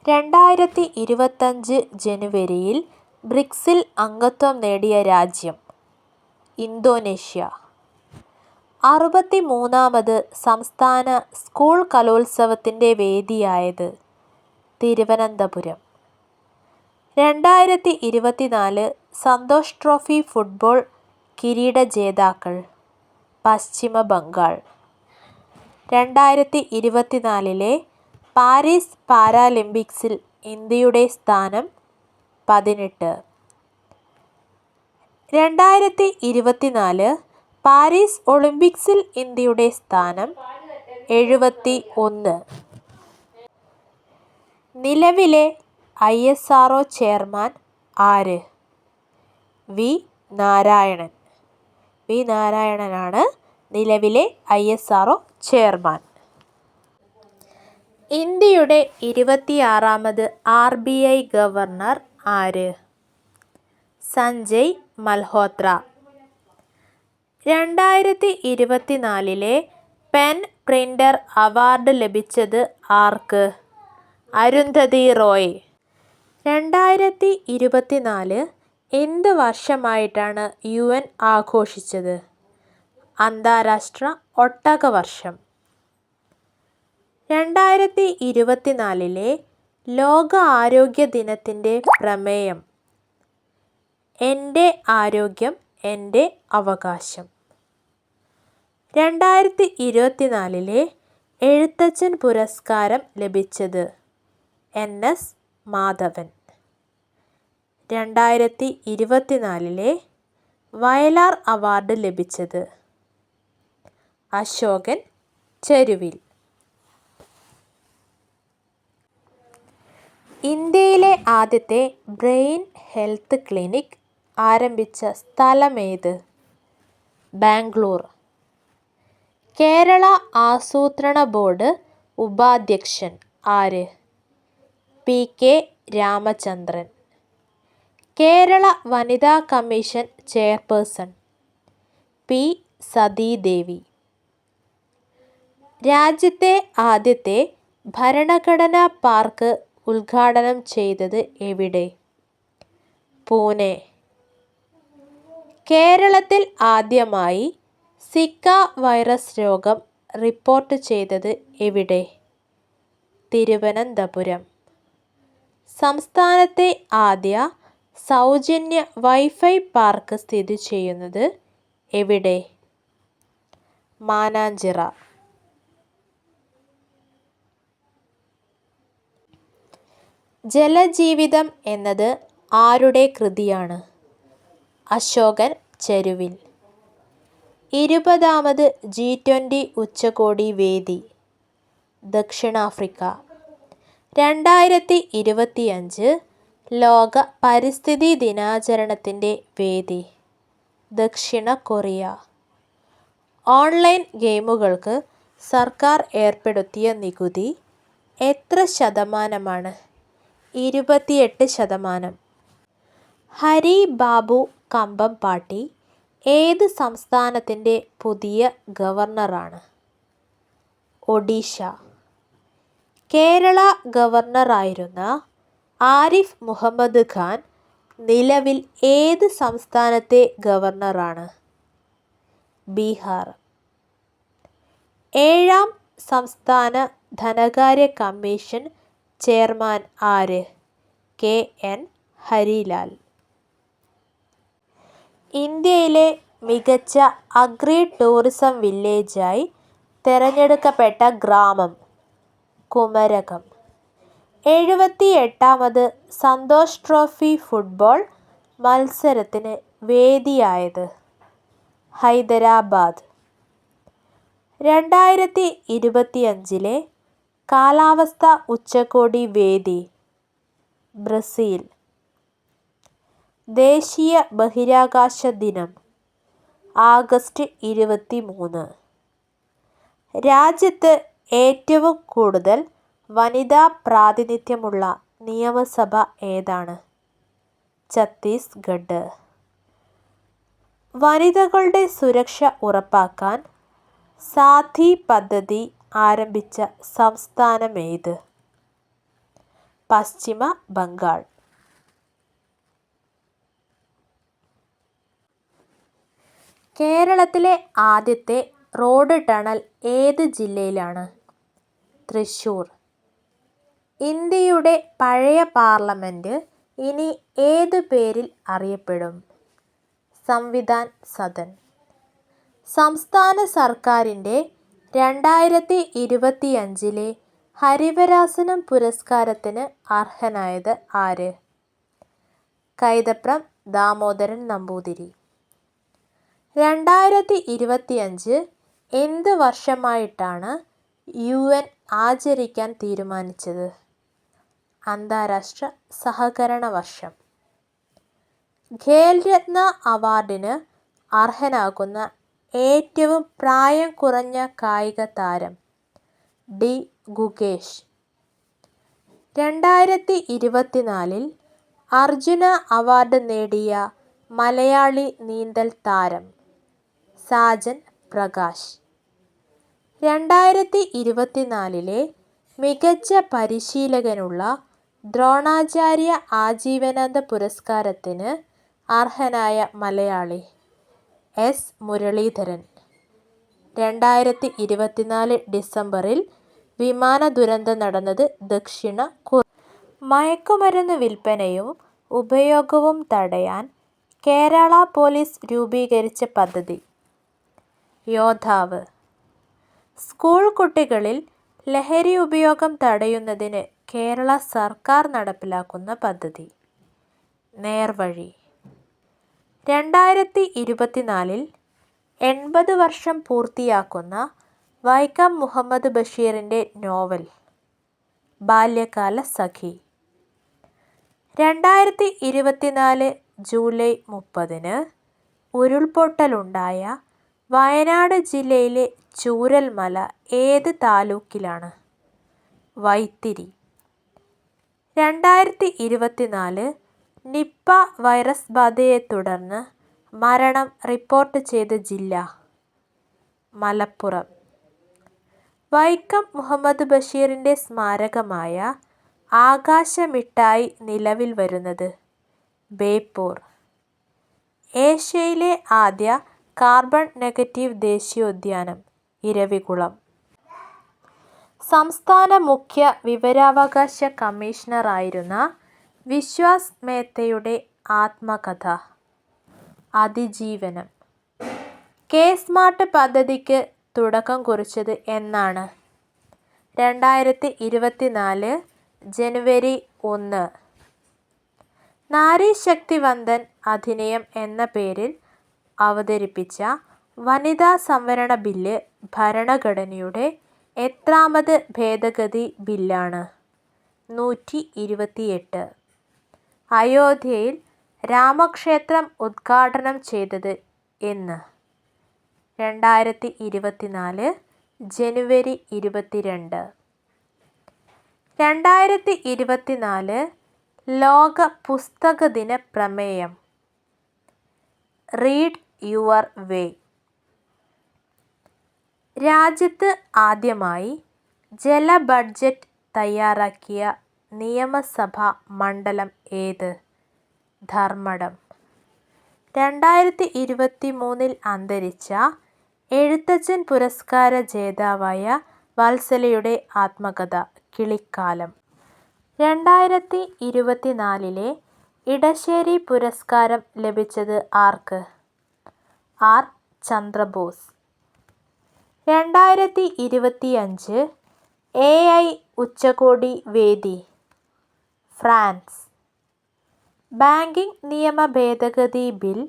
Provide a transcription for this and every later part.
2025 ജനുവരിയിൽ ബ്രിക്സിൽ അംഗത്വം നേടിയ രാജ്യം ഇന്തോനേഷ്യ. 63ാമത് സംസ്ഥാന സ്കൂൾ കലോത്സവത്തിൻ്റെ വേദിയായത് തിരുവനന്തപുരം. 2024 സന്തോഷ് ട്രോഫി ഫുട്ബോൾ കിരീട ജേതാക്കൾ പശ്ചിമ ബംഗാൾ. 2024 പാരീസ് പാരാലിമ്പിക്സിൽ ഇന്ത്യയുടെ സ്ഥാനം 18. 2024 പാരീസ് ഒളിമ്പിക്സിൽ ഇന്ത്യയുടെ സ്ഥാനം 71. നിലവിലെ ISRO ചെയർമാൻ ആര്? വി നാരായണൻ. വി നാരായണനാണ് നിലവിലെ ISRO ചെയർമാൻ. ഇന്ത്യയുടെ 26ാമത് RBI ഗവർണർ ആര്? Sanjay Malhotra. 2024 pen printer award ലഭിച്ചത് ആർക്ക്? അരുന്ധതി റോയ്. 2024 എന്ത് വർഷമായിട്ടാണ് UN ആഘോഷിച്ചത്? അന്താരാഷ്ട്ര ഒട്ടകവർഷം. 2024 ലോക ആരോഗ്യ ദിനത്തിൻ്റെ പ്രമേയം എൻ്റെ ആരോഗ്യം എൻ്റെ അവകാശം. 2024 എഴുത്തച്ഛൻ പുരസ്കാരം ലഭിച്ചത് NS മാധവൻ. 2024 വയലാർ അവാർഡ് ലഭിച്ചത് അശോകൻ ചെരുവിൽ. ഇന്ത്യയിലെ ആദ്യത്തെ ബ്രെയിൻ ഹെൽത്ത് ക്ലിനിക് ആരംഭിച്ച സ്ഥലമേത്? ബാംഗ്ലൂർ. കേരള ആസൂത്രണ ബോർഡ് ഉപാധ്യക്ഷൻ ആര്? PK രാമചന്ദ്രൻ. കേരള വനിതാ കമ്മീഷൻ ചെയർപേഴ്സൺ P സതീദേവി. രാജ്യത്തെ ആദ്യത്തെ ഭരണഘടനാ പാർക്ക് ഉദ്ഘാടനം ചെയ്തത് എവിടെ? പൂനെ. കേരളത്തിൽ ആദ്യമായി സിക്ക വൈറസ് രോഗം റിപ്പോർട്ട് ചെയ്തത് എവിടെ? തിരുവനന്തപുരം. സംസ്ഥാനത്തെ ആദ്യ സൗജന്യ വൈഫൈ പാർക്ക് സ്ഥിതി ചെയ്യുന്നത് എവിടെ? മാനാഞ്ചിറ. ജലജീവിതം എന്നത് ആരുടെ കൃതിയാണ്? അശോകൻ ചെരുവിൽ. 20ാമത് G20 ഉച്ചകോടി വേദി ദക്ഷിണാഫ്രിക്ക. 2025 ലോക പരിസ്ഥിതി ദിനാചരണത്തിൻ്റെ വേദി ദക്ഷിണ കൊറിയ. ഓൺലൈൻ ഗെയിമുകൾക്ക് സർക്കാർ ഏർപ്പെടുത്തിയ നികുതി എത്ര ശതമാനമാണ്? 28%. ഹരി ബാബു കമ്പംപാട്ടി ഏത് സംസ്ഥാനത്തിൻ്റെ പുതിയ ഗവർണറാണ്? ഒഡീഷ. കേരള ഗവർണറായിരുന്ന ആരിഫ് മുഹമ്മദ് ഖാൻ നിലവിൽ ഏത് സംസ്ഥാനത്തെ ഗവർണറാണ്? ബീഹാർ. 7ാം സംസ്ഥാന ധനകാര്യ കമ്മീഷൻ ചെയർമാൻ ആര്? KN ഹരിലാൽ. ഇന്ത്യയിലെ മികച്ച അഗ്രി ടൂറിസം വില്ലേജായി തിരഞ്ഞെടുക്കപ്പെട്ട ഗ്രാമം കുമരകം. 78ാമത് സന്തോഷ് ട്രോഫി ഫുട്ബോൾ മത്സരത്തിന് വേദിയായത് ഹൈദരാബാദ്. 2025 കാലാവസ്ഥ ഉച്ചകോടി വേദി ബ്രസീൽ. ദേശീയ ബഹിരാകാശ ദിനം ആഗസ്റ്റ് 23. രാജ്യത്ത് ഏറ്റവും കൂടുതൽ വനിതാ പ്രാതിനിധ്യമുള്ള നിയമസഭ ഏതാണ്? ഛത്തീസ്ഗഡ്. വനിതകളുടെ സുരക്ഷ ഉറപ്പാക്കാൻ സാധി പദ്ധതി ആരംഭിച്ച സംസ്ഥാനമേത്? പശ്ചിമ ബംഗാൾ. കേരളത്തിലെ ആദ്യത്തെ റോഡ് ടണൽ ഏത് ജില്ലയിലാണ്? തൃശ്ശൂർ. ഇന്ത്യയുടെ പഴയ പാർലമെന്റ് ഇനി ഏതു പേരിൽ അറിയപ്പെടും? സംവിധാൻ സദൻ. സംസ്ഥാന സർക്കാരിൻ്റെ 2025 ഹരിവരാസനം പുരസ്കാരത്തിന് അർഹനായത് ആര്? കൈതപ്രം ദാമോദരൻ നമ്പൂതിരി. 2025 എന്ത് വർഷമായിട്ടാണ് UN ആചരിക്കാൻ തീരുമാനിച്ചത്? അന്താരാഷ്ട്ര സഹകരണ വർഷം. ഖേൽരത്ന അവാർഡിന് അർഹനാകുന്ന ഏറ്റവും പ്രായം കുറഞ്ഞ കായിക താരം? ഡി. ഗുകേഷ്. 2024 അർജുന അവാർഡ് നേടിയ മലയാളി നീന്തൽ താരം? സാജൻ പ്രകാശ്. 2024 മികച്ച പരിശീലകനുള്ള ദ്രോണാചാര്യ ആജീവനാന്ത പുരസ്കാരത്തിന് അർഹനായ മലയാളി? S. മുരളീധരൻ. 2024 ഡിസംബറിൽ വിമാന ദുരന്തം നടന്നത് ദക്ഷിണ കൊറിയ. മയക്കുമരുന്ന് വിൽപ്പനയും ഉപയോഗവും തടയാൻ കേരള പോലീസ് രൂപീകരിച്ച പദ്ധതി? യോദ്ധാവ്. സ്കൂൾ കുട്ടികളിൽ ലഹരി ഉപയോഗം തടയുന്നതിന് കേരള സർക്കാർ നടപ്പിലാക്കുന്ന പദ്ധതി? നേർവഴി. 2024 80 വർഷം പൂർത്തിയാക്കുന്ന വൈക്കം മുഹമ്മദ് ബഷീറിൻ്റെ നോവൽ? ബാല്യകാലസഖി. 2024 ജൂലൈ 30 ഉരുൾപൊട്ടലുണ്ടായ വയനാട് ജില്ലയിലെ ചൂരൽമല ഏത് താലൂക്കിലാണ്? വൈത്തിരി. 2024 നിപ്പ വൈറസ് ബാധയെ തുടർന്ന് മരണം റിപ്പോർട്ട് ചെയ്ത ജില്ല? മലപ്പുറം. വൈക്കം മുഹമ്മദ് ബഷീറിൻ്റെ സ്മാരകമായ ആകാശമിഠായി നിലവിൽ വരുന്നത്? ബേപ്പൂർ. ഏഷ്യയിലെ ആദ്യ കാർബൺ നെഗറ്റീവ് ദേശീയോദ്യാനം? ഇരവികുളം. സംസ്ഥാന മുഖ്യ വിവരാവകാശ കമ്മീഷണറായിരുന്ന വിശ്വാസ് മേത്തയുടെ ആത്മകഥ? അതിജീവനം. കെ-സ്മാർട്ട് പദ്ധതിക്ക് തുടക്കം കുറിച്ചത് എന്നാണ്? 2024 ജനുവരി 1. നാരീശക്തി വന്ദൻ അധിനിയം എന്ന പേരിൽ അവതരിപ്പിച്ച വനിതാ സംവരണ ബില്ല് ഭരണഘടനയുടെ എത്രാമത് ഭേദഗതി ബില്ലാണ്? 128. അയോധ്യയിൽ രാമക്ഷേത്രം ഉദ്ഘാടനം ചെയ്തത് എന്ന്? 2024 ജനുവരി 22. 2024 ലോക പുസ്തക ദിന പ്രമേയം? Read your way. രാജ്യത്ത് ആദ്യമായി ജല ബഡ്ജറ്റ് തയ്യാറാക്കിയ നിയമസഭാ മണ്ഡലം ഏത്? ധർമ്മടം. 2023 അന്തരിച്ച എഴുത്തച്ഛൻ പുരസ്കാര ജേതാവായ വത്സലയുടെ ആത്മകഥ? കിളിക്കാലം. 2024 ഇടശ്ശേരി പുരസ്കാരം ലഭിച്ചത് ആർക്ക്? ആർ. ചന്ദ്രബോസ്. 2025 AI ഉച്ചകോടി വേദി? ഫ്രാൻസ്. ബാങ്കിംഗ് നിയമ ഭേദഗതി ബിൽ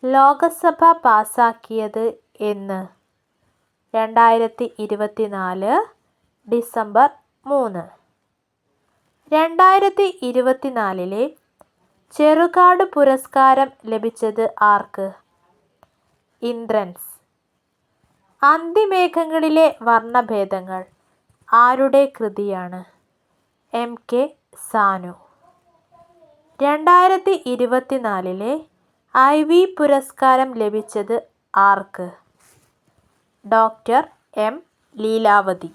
ലോകസഭ പാസാക്കിയത് എന്ന്? 2024 ഡിസംബർ 3. 2024 ചെറുകാട് പുരസ്കാരം ലഭിച്ചത് ആർക്ക്? ഇന്ദ്രൻസ്. അന്തിമേഘങ്ങളിലെ വർണ്ണഭേദങ്ങൾ ആരുടെ കൃതിയാണ്? MK സാനു. 2024 IV പുരസ്കാരം ലഭിച്ചത് ആർക്ക്? Doctor M Leelavathi.